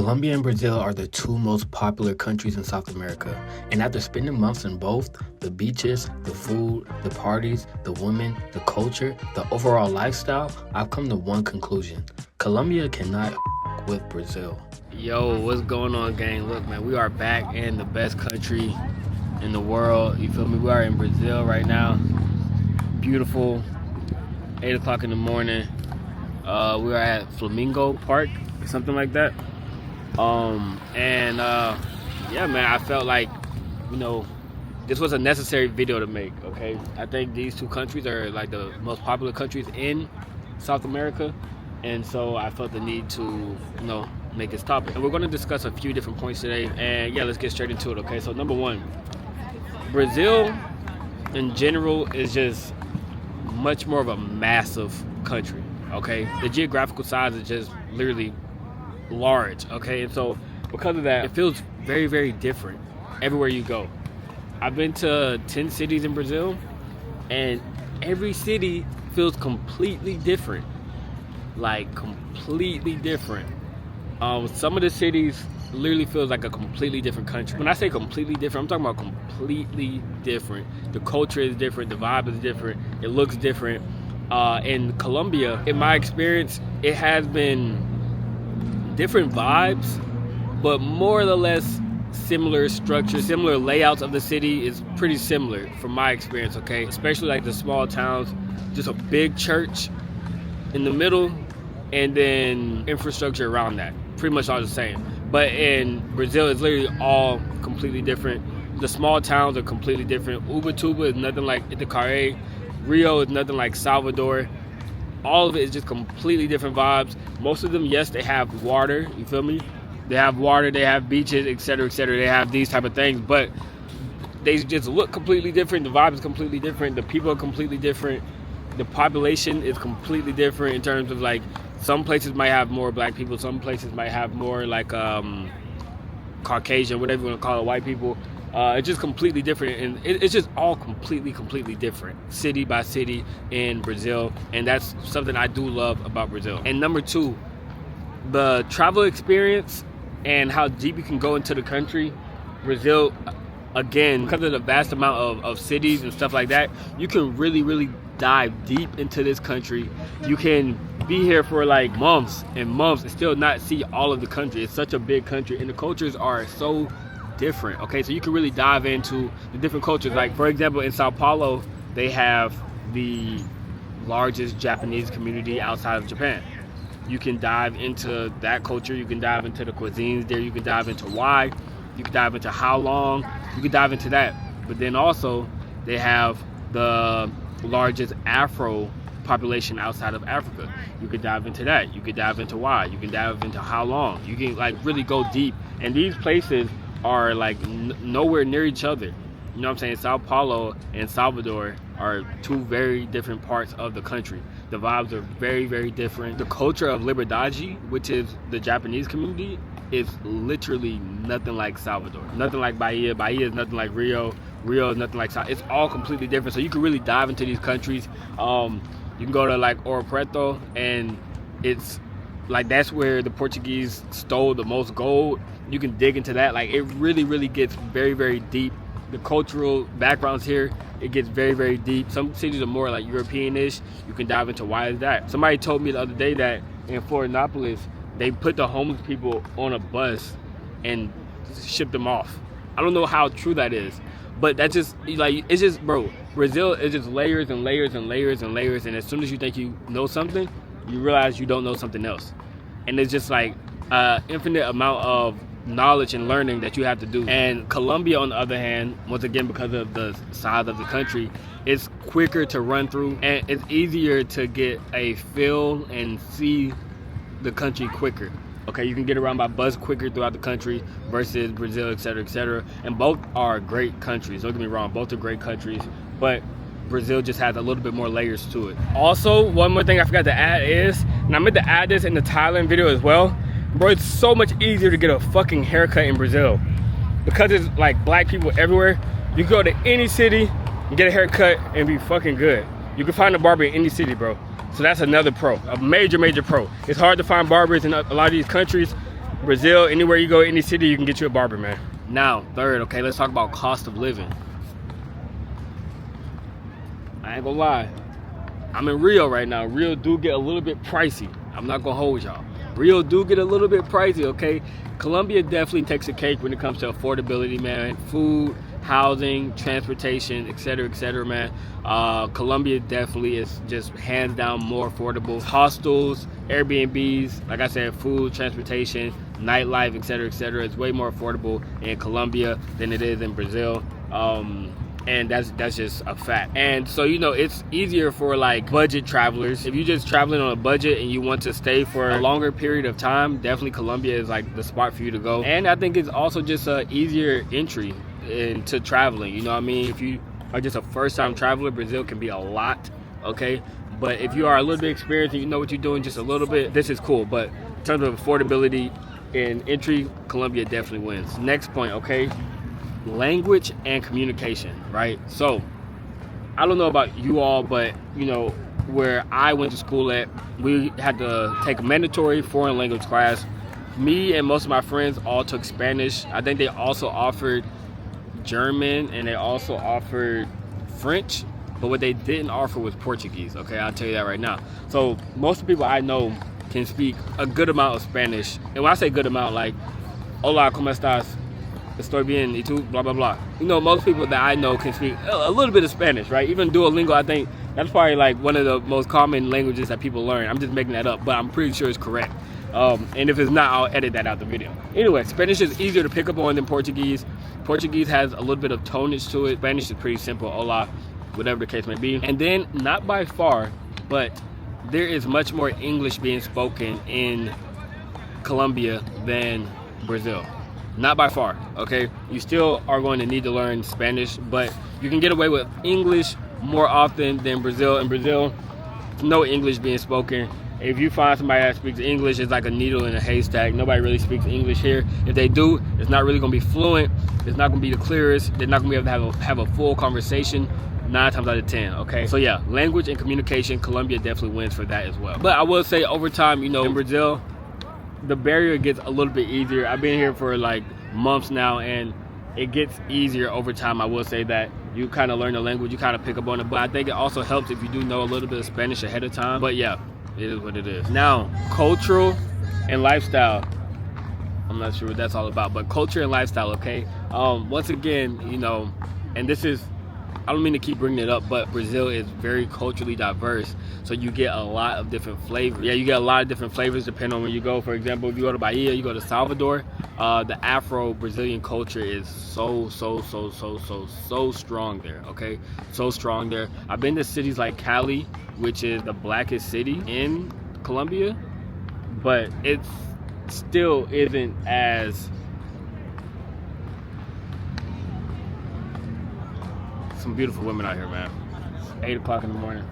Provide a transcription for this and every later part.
Colombia and Brazil are the two most popular countries in South America, and after spending months in both, the beaches, the food, the parties, the women, the culture, the overall lifestyle, I've come to one conclusion. Colombia cannot with Brazil. Yo, what's going on, gang? Look, man, we are back in the best country in the world. You feel me? We are in Brazil right now. Beautiful, 8 o'clock in the morning. We are at Flamingo Park, something like that. Yeah, man, I felt like, this was a necessary video to make, okay? I think these two countries are like the most popular countries in South America, and so I felt the need to, make this topic. And we're going to discuss a few different points today, and yeah, let's get straight into it, okay? So number one, Brazil in general is just much more of a massive country, okay? The geographical size is just literally large, okay? And so because of that, it feels very, very different everywhere you go. I've been to 10 cities in Brazil, and every city feels completely different, like completely different. Some of the cities literally feels like a completely different country. When I say completely different, I'm talking about completely different. The culture is different, the vibe is different, it looks different. In Colombia, in my experience, it has been different vibes, but more or less similar structure, similar layouts of the city is pretty similar from my experience, okay? Especially like the small towns, just a big church in the middle, and then infrastructure around that. Pretty much all the same. But in Brazil, it's literally all completely different. The small towns are completely different. Ubatuba is nothing like Itacaré. Rio is nothing like Salvador. All of it is just completely different vibes. Most of them, yes, they have water, you feel me? They have water, they have beaches, etc., etc. They have these type of things, but they just look completely different. The vibe is completely different. The people are completely different. The population is completely different in terms of like, some places might have more black people, some places might have more like Caucasian, whatever you want to call it, white people. It's just completely different, and it's just all completely different, city by city in Brazil, and that's something I do love about Brazil. And number two, the travel experience and how deep you can go into the country. Brazil, again, because of the vast amount of cities and stuff like that, you can really dive deep into this country. You can be here for like months and months and still not see all of the country. It's such a big country, and the cultures are so different, okay? So you can really dive into the different cultures. Like, for example, in Sao Paulo, they have the largest Japanese community outside of Japan. You can dive into that culture. You can dive into the cuisines there. You can dive into why. You can dive into how long. You can dive into that. But then also, they have the largest Afro population outside of Africa. You could dive into that. You could dive into why. You can dive into how long. You can like really go deep. And these places are like nowhere near each other. You know what I'm saying? Sao Paulo and Salvador are two very different parts of the country. The vibes are very different. The culture of Liberdade, which is the Japanese community, is literally nothing like Salvador. Nothing like Bahia. Bahia is nothing like Rio. Rio is nothing like South. It's all completely different. So you can really dive into these countries. You can go to like Ouro Preto, and it's like that's where the Portuguese stole the most gold. You can dig into that. Like, it really gets very deep. The cultural backgrounds here, it gets very deep. Some cities are more like European-ish. You can dive into why is that. Somebody told me the other day that in Florianopolis, they put the homeless people on a bus and shipped them off. I don't know how true that is, but that's just like, it's just, bro, Brazil is just layers and layers and layers and layers, and as soon as you think you know something, you realize you don't know something else. And it's just like infinite amount of knowledge and learning that you have to do. And Colombia, on the other hand, once again, because of the size of the country, it's quicker to run through, and it's easier to get a feel and see the country quicker. Okay, you can get around by bus quicker throughout the country versus Brazil, etc. And both are great countries. Don't get me wrong, both are great countries, but Brazil just has a little bit more layers to it. Also, one more thing I forgot to add is, and I meant to add this in the Thailand video as well, bro, it's so much easier to get a fucking haircut in Brazil. Because it's like black people everywhere, you can go to any city and get a haircut and be fucking good. You can find a barber in any city, bro. So that's another pro, a major pro. It's hard to find barbers in a lot of these countries. Brazil, anywhere you go, any city, you can get you a barber, man. Now, third, okay, let's talk about cost of living. I ain't gonna lie, I'm in Rio right now. Rio do get a little bit pricey. I'm not gonna hold y'all. Rio do get a little bit pricey, okay? Colombia definitely takes a cake when it comes to affordability, man. Food, housing, transportation, etc., man. Colombia definitely is just hands down more affordable. Hostels, Airbnbs, like I said, food, transportation, nightlife, etc., it's way more affordable in Colombia than it is in Brazil. And that's just a fact. And so, you know, it's easier for like budget travelers. If you're just traveling on a budget and you want to stay for a longer period of time, definitely Colombia is like the spot for you to go. And I think it's also just a easier entry into traveling, you know what I mean? If you are just a first-time traveler, Brazil can be a lot, okay? But if you are a little bit experienced and you know what you're doing just a little bit, this is cool. But in terms of affordability and entry, Colombia definitely wins. Next point, okay? Language and communication, right? So I don't know about you all, but you know, where I went to school at, we had to take a mandatory foreign language class. Me and most of my friends all took Spanish. I think they also offered German and they also offered French, but what they didn't offer was Portuguese, okay? I'll tell you that right now. So most of the people I know can speak a good amount of Spanish, and when I say good amount, like hola, ¿cómo estás? Estoy bien, y tú, blah, blah, blah. You know, most people that I know can speak a little bit of Spanish, right? Even Duolingo, I think that's probably like one of the most common languages that people learn. I'm just making that up, but I'm pretty sure it's correct. And if it's not, I'll edit that out the video. Anyway, Spanish is easier to pick up on than Portuguese. Portuguese has a little bit of tonnage to it. Spanish is pretty simple, hola, whatever the case may be. And then, not by far, but there is much more English being spoken in Colombia than Brazil. Not by far, okay? You still are going to need to learn Spanish, but you can get away with English more often than Brazil. In Brazil, no English being spoken. If you find somebody that speaks English, it's like a needle in a haystack. Nobody really speaks English here. If they do, it's not really going to be fluent. It's not going to be the clearest. They're not going to be able to have a full conversation 9 times out of 10, okay? So yeah, language and communication, Colombia definitely wins for that as well. But I will say over time, you know, in Brazil, the barrier gets a little bit easier. I've been here for like months now, and it gets easier over time. I will say that you kind of learn the language, you kind of pick up on it, but I think it also helps if you do know a little bit of Spanish ahead of time. But yeah, it is what it is. Now, cultural and lifestyle. I'm not sure what that's all about, but culture and lifestyle, okay? Once again, you know, and this is, I don't mean to keep bringing it up, but Brazil is very culturally diverse. So you get a lot of different flavors. Yeah, you get a lot of different flavors depending on where you go. For example, if you go to Bahia, you go to Salvador, the Afro-Brazilian culture is so strong there, okay? So strong there. I've been to cities like Cali, which is the blackest city in Colombia, but it still isn't as... Some beautiful women out here, man. It's 8 o'clock in the morning.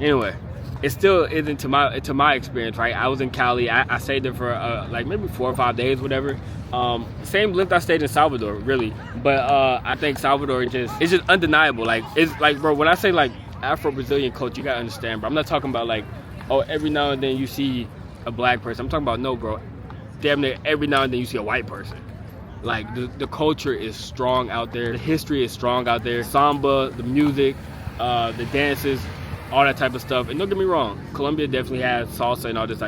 Anyway, it still isn't to my experience, right? I was in Cali. I stayed there for like maybe 4 or 5 days, whatever. Same length I stayed in Salvador, really. But I think Salvador it's just undeniable. Like, it's like, bro, when I say like Afro-Brazilian culture, you gotta understand, bro. I'm not talking about like, oh, every now and then you see a black person. I'm talking about, no, bro. Damn near every now and then you see a white person. Like, the culture is strong out there. The history is strong out there. Samba, the music, the dances, all that type of stuff. And don't get me wrong, Colombia definitely has salsa and all this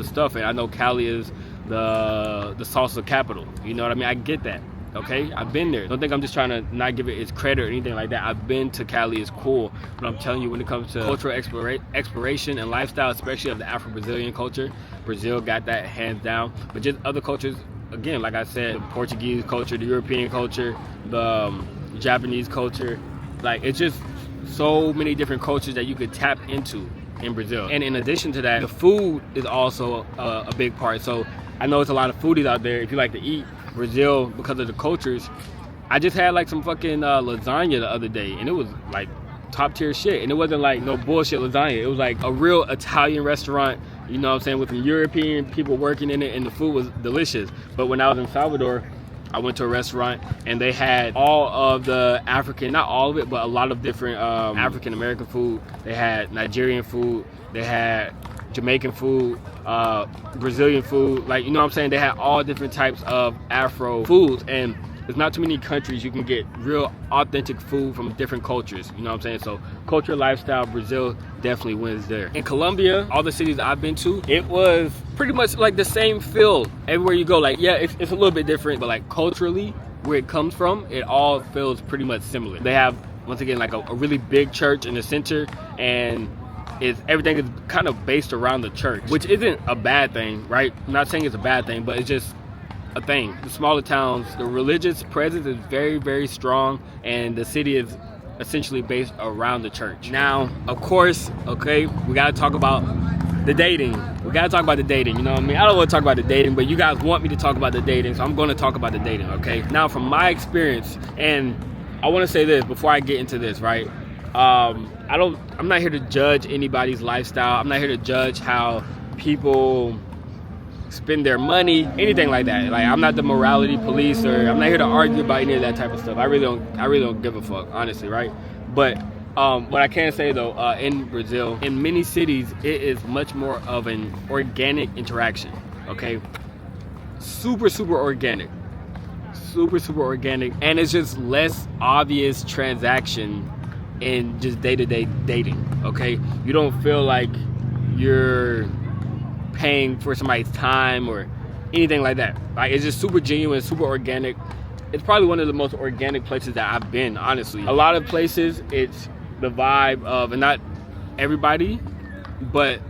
stuff. And I know Cali is the salsa capital. You know what I mean? I get that. Okay, I've been there. Don't think I'm just trying to not give it its credit or anything like that. I've been to Cali. It's cool. But I'm telling you, when it comes to cultural exploration and lifestyle, especially of the Afro-Brazilian culture, Brazil got that hands down. But just other cultures, again, like I said, the Portuguese culture, the European culture, the Japanese culture, like, it's just so many different cultures that you could tap into in Brazil. And in addition to that, the food is also a big part. So I know it's a lot of foodies out there. If you like to eat, Brazil, because of the cultures, I just had like some fucking lasagna the other day, and it was like top tier shit. And it wasn't like no bullshit lasagna. It was like a real Italian restaurant, you know what I'm saying, with some European people working in it, and the food was delicious. But when I was in Salvador, I went to a restaurant and they had all of the African, not all of it, but a lot of different African American food. They had Nigerian food, they had Jamaican food, Brazilian food, like, you know what I'm saying? They had all different types of Afro foods, and there's not too many countries you can get real authentic food from different cultures, you know what I'm saying? So culture, lifestyle, Brazil definitely wins there. In Colombia, all the cities I've been to, it was pretty much like the same feel everywhere you go. Like, yeah, it's a little bit different, but like culturally, where it comes from, it all feels pretty much similar. They have, once again, like a really big church in the center, and everything is kind of based around the church, which isn't a bad thing, right? I'm not saying it's a bad thing, but it's just a thing. The smaller towns, the religious presence is very, very strong, and the city is essentially based around the church. Now, of course, okay, we gotta talk about the dating. We gotta talk about the dating, you know what I mean? I don't want to talk about the dating, but you guys want me to talk about the dating, so I'm going to talk about the dating, okay? Now, from my experience, and I want to say this before I get into this, right? I'm not here to judge anybody's lifestyle. I'm not here to judge how people spend their money, anything like that. Like, I'm not the morality police, or I'm not here to argue about any of that type of stuff. I really don't give a fuck, honestly, right? But what I can say though, in Brazil, in many cities, it is much more of an organic interaction. Okay, super organic, super organic, and it's just less obvious transaction in just day-to-day dating. Okay, you don't feel like you're paying for somebody's time or anything like that. Like, it's just super genuine, super organic. It's probably one of the most organic places that I've been, honestly. A lot of places, it's the vibe of, and not everybody, but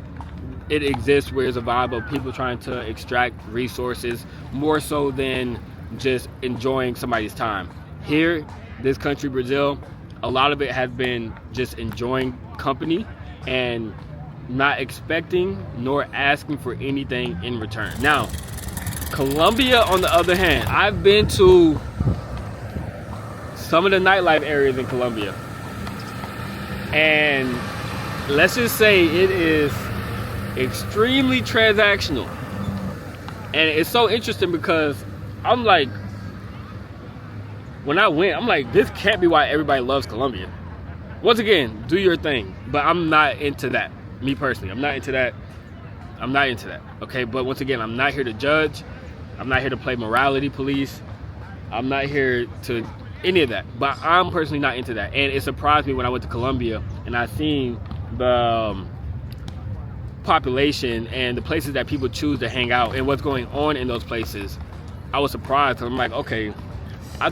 it exists where it's a vibe of people trying to extract resources more so than just enjoying somebody's time. Here, this country, Brazil, a lot of it has been just enjoying company and not expecting nor asking for anything in return. Now, Colombia, on the other hand, I've been to some of the nightlife areas in Colombia, and let's just say it is extremely transactional. And it's so interesting because I'm like, when I went, I'm like, this can't be why everybody loves Colombia. Once again, do your thing, but I'm not into that. Me personally, I'm not into that. Okay, but once again, I'm not here to judge. I'm not here to play morality police. I'm not here to any of that. But I'm personally not into that. And it surprised me when I went to Colombia and I seen the population and the places that people choose to hang out and what's going on in those places. I was surprised. I'm like, okay, I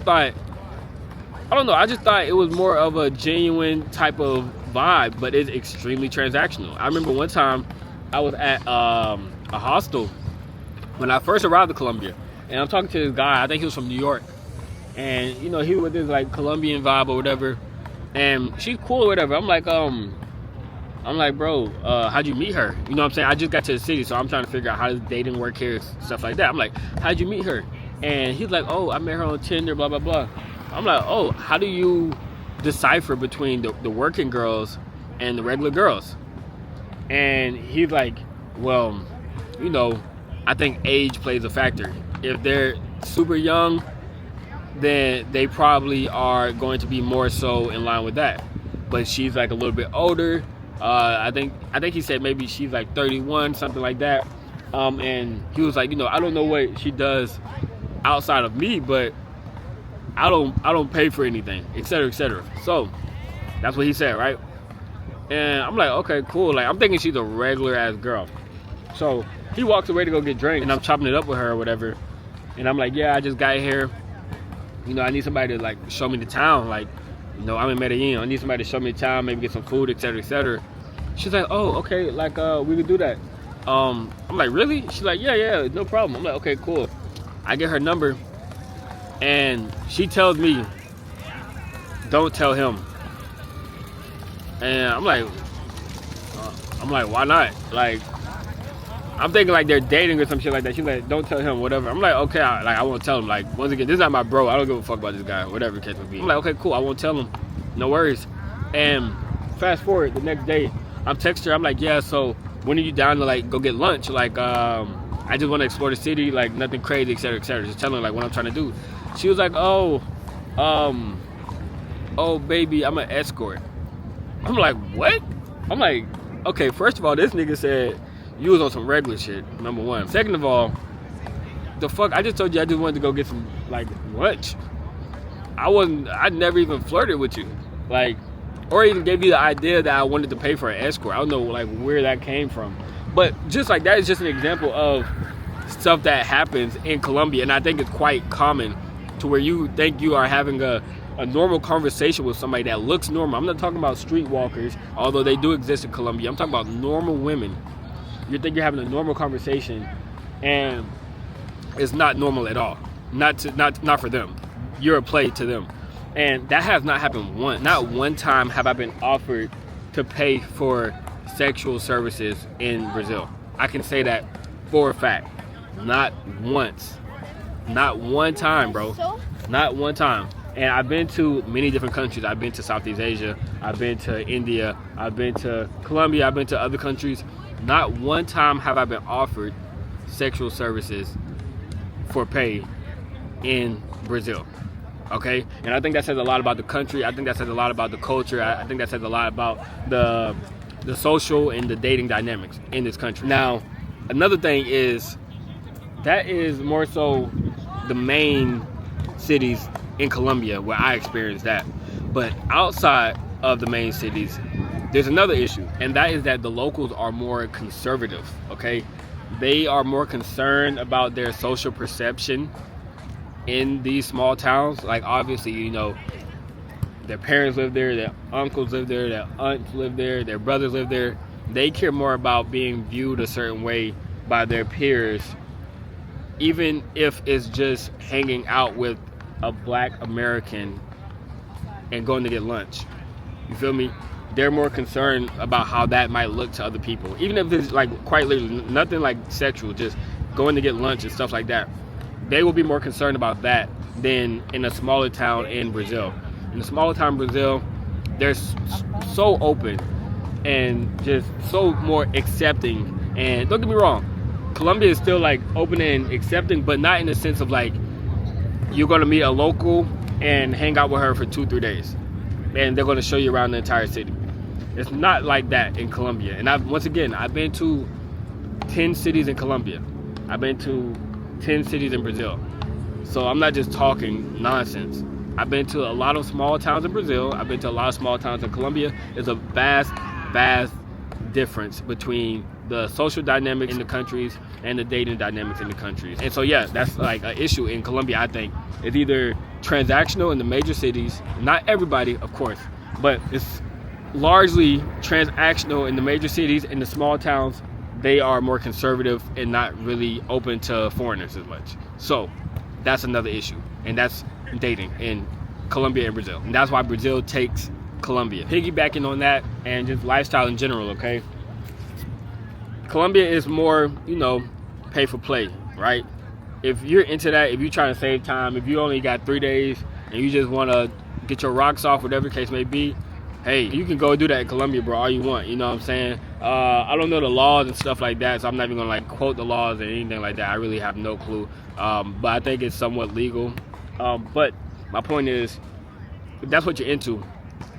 just thought it was more of a genuine type of vibe, but it's extremely transactional. I remember one time I was at a hostel when I first arrived to Colombia, and I'm talking to this guy. I think he was from New York, and you know, he was with this like Colombian vibe or whatever, and she's cool or whatever. I'm like, bro, how'd you meet her? You know what I'm saying? I just got to the city, so I'm trying to figure out how does dating work here, stuff like that. I'm like, how'd you meet her? And he's like, oh, I met her on Tinder, blah blah blah. I'm like, oh, how do you decipher between the working girls and the regular girls? And he's like, well, you know, I think age plays a factor. If they're super young, then they probably are going to be more so in line with that. But she's like a little bit older. I think he said maybe she's like 31, something like that. And he was like, you know, I don't know what she does outside of me, but I don't pay for anything, etc., etc. So that's what he said, right? And I'm like, okay, cool. Like, I'm thinking she's a regular ass girl. So he walks away to go get drinks, and I'm chopping it up with her or whatever. And I'm like, yeah, I just got here. You know, I need somebody to like show me the town. Like, you know, I'm in Medellin. I need somebody to show me the town, maybe get some food, etc., etc. She's like, oh, okay, like we could do that. I'm like, really? She's like, yeah, no problem. I'm like, okay, cool. I get her number. And she tells me, don't tell him. And I'm like, why not? Like, I'm thinking like they're dating or some shit like that. She's like, don't tell him, whatever. I'm like, okay, I won't tell him. Like, once again, this is not my bro. I don't give a fuck about this guy, whatever the case may be. I'm like, okay, cool, I won't tell him. No worries. And fast forward the next day, I'm texting her. I'm like, yeah, so when are you down to like go get lunch? Like, I just want to explore the city, like nothing crazy, etc., etc. Just telling her like what I'm trying to do. She was like, oh, baby, I'm an escort. I'm like, what? I'm like, okay, first of all, this nigga said you was on some regular shit, number one. Second of all, the fuck, I just told you I just wanted to go get some, like, lunch. I never even flirted with you. Like, or even gave you the idea that I wanted to pay for an escort. I don't know, like, where that came from. But just like that is just an example of stuff that happens in Colombia. And I think it's quite common to where you think you are having a normal conversation with somebody that looks normal. I'm not talking about streetwalkers, although they do exist in Colombia. I'm talking about normal women. You think you're having a normal conversation, and it's not normal at all. Not for them. You're a play to them. And that has not happened once. Not one time have I been offered to pay for sexual services in Brazil. I can say that for a fact. Not once. Not one time, bro. Not one time. And I've been to many different countries. I've been to Southeast Asia. I've been to India. I've been to Colombia. I've been to other countries. Not one time have I been offered sexual services for pay in Brazil. Okay? And I think that says a lot about the country. I think that says a lot about the culture. I think that says a lot about the social and the dating dynamics in this country. Now, another thing is that is more so the main cities in Colombia where I experienced that. But outside of the main cities, there's another issue, and that is that the locals are more conservative, okay? They are more concerned about their social perception in these small towns. Like, obviously, you know, their parents live there, their uncles live there, their aunts live there, their brothers live there. They care more about being viewed a certain way by their peers, even if it's just hanging out with a black American and going to get lunch. You feel me? They're more concerned about how that might look to other people. Even if it's like quite literally nothing like sexual, just going to get lunch and stuff like that. They will be more concerned about that than in a smaller town in Brazil. In a smaller town in Brazil, they're so open and just so more accepting. And don't get me wrong, Colombia is still like open and accepting, but not in the sense of like you're going to meet a local and hang out with her for 2-3 days and they're going to show you around the entire city. It's not like that in Colombia. And I've been to 10 cities in Colombia. I've been to 10 cities in Brazil. So I'm not just talking nonsense. I've been to a lot of small towns in Brazil. I've been to a lot of small towns in Colombia. There's a vast difference between the social dynamics in the countries and the dating dynamics in the countries. And so yeah, that's like an issue in Colombia, I think. It's either transactional in the major cities, not everybody, of course, but it's largely transactional in the major cities. In the small towns, they are more conservative and not really open to foreigners as much. So that's another issue, and that's dating in Colombia and Brazil. And that's why Brazil takes Colombia. Piggybacking on that and just lifestyle in general, okay? Colombia is more, you know, pay for play, right? If you're into that, if you're trying to save time, if you only got 3 days and you just want to get your rocks off, whatever the case may be, hey, you can go do that in Colombia, bro, all you want, you know what I'm saying? I don't know the laws and stuff like that, so I'm not even going to, like, quote the laws or anything like that. I really have no clue. But I think it's somewhat legal. But my point is, if that's what you're into,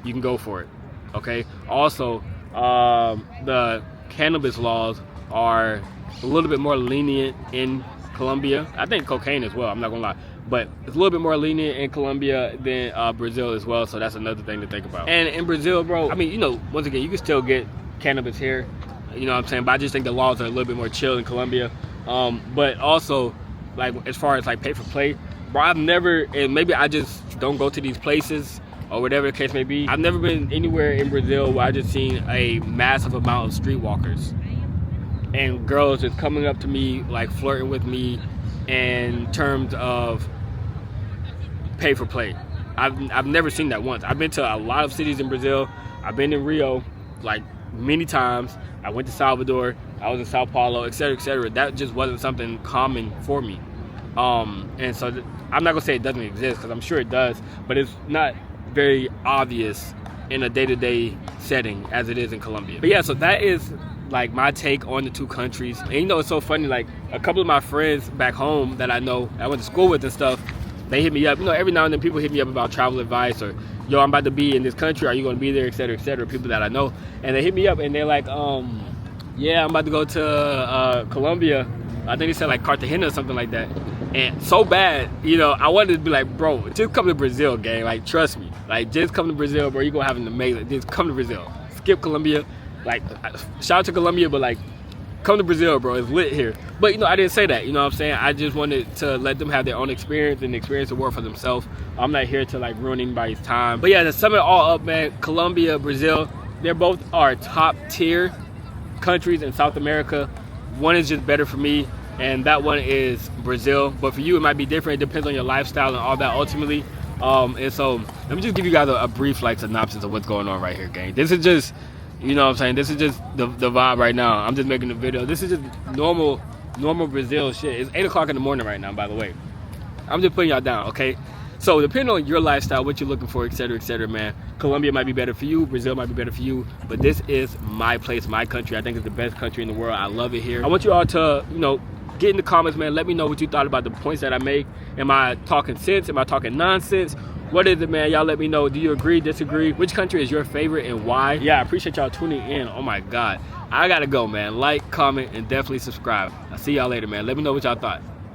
you can go for it, okay? Also, the cannabis laws are a little bit more lenient in Colombia. I think cocaine as well, I'm not gonna lie. But it's a little bit more lenient in Colombia than Brazil as well, so that's another thing to think about. And in Brazil, bro, I mean, you know, once again, you can still get cannabis here, you know what I'm saying? But I just think the laws are a little bit more chill in Colombia. But also, like, as far as like pay for play, bro, I've never, and maybe I just don't go to these places or whatever the case may be. I've never been anywhere in Brazil where I just seen a massive amount of streetwalkers and girls just coming up to me, like flirting with me in terms of pay for play. I've never seen that once. I've been to a lot of cities in Brazil. I've been in Rio like many times. I went to Salvador. I was in Sao Paulo, etc., etc. That just wasn't something common for me. And so I'm not gonna say it doesn't exist, because I'm sure it does, but it's not very obvious in a day-to-day setting as it is in Colombia. But yeah, so that is like my take on the two countries. And you know, it's so funny, like a couple of my friends back home that I know, I went to school with and stuff, they hit me up. You know, every now and then people hit me up about travel advice, or yo, I'm about to be in this country, are you going to be there, etc., etc., people that I know. And they hit me up and they're like, Yeah, I'm about to go to Colombia. I think they said like Cartagena or something like that. And so bad, you know, I wanted to be like, bro, just come to Brazil, gang. Like, trust me. Like, just come to Brazil, bro. You're going to have an amazing, just come to Brazil. Skip Colombia. Like, shout out to Colombia, but like, come to Brazil, bro. It's lit here. But, you know, I didn't say that. You know what I'm saying? I just wanted to let them have their own experience and experience the world for themselves. I'm not here to, like, ruin anybody's time. But, yeah, to sum it all up, man, Colombia, Brazil, they're both our top tier countries in South America. One is just better for me, and that one is Brazil. But for you, it might be different. It depends on your lifestyle and all that ultimately. And so let me just give you guys a brief like synopsis of what's going on right here, gang. This is just, you know what I'm saying, this is just the vibe right now. I'm just making a video. This is just normal Brazil shit. It's 8 o'clock in the morning right now, by the way. I'm just putting y'all down, okay? So depending on your lifestyle, what you're looking for, etc., man, Colombia might be better for you, Brazil might be better for you, but this is my place, my country. I think it's the best country in the world. I love it here. I want you all to, you know, get in the comments, man. Let me know what you thought about the points that I make. Am I talking sense? Am I talking nonsense? What is it, man? Y'all let me know. Do you agree, disagree? Which country is your favorite and why? Yeah, I appreciate y'all tuning in. Oh my God. I gotta go, man. Like, comment, and definitely subscribe. I'll see y'all later, man. Let me know what y'all thought.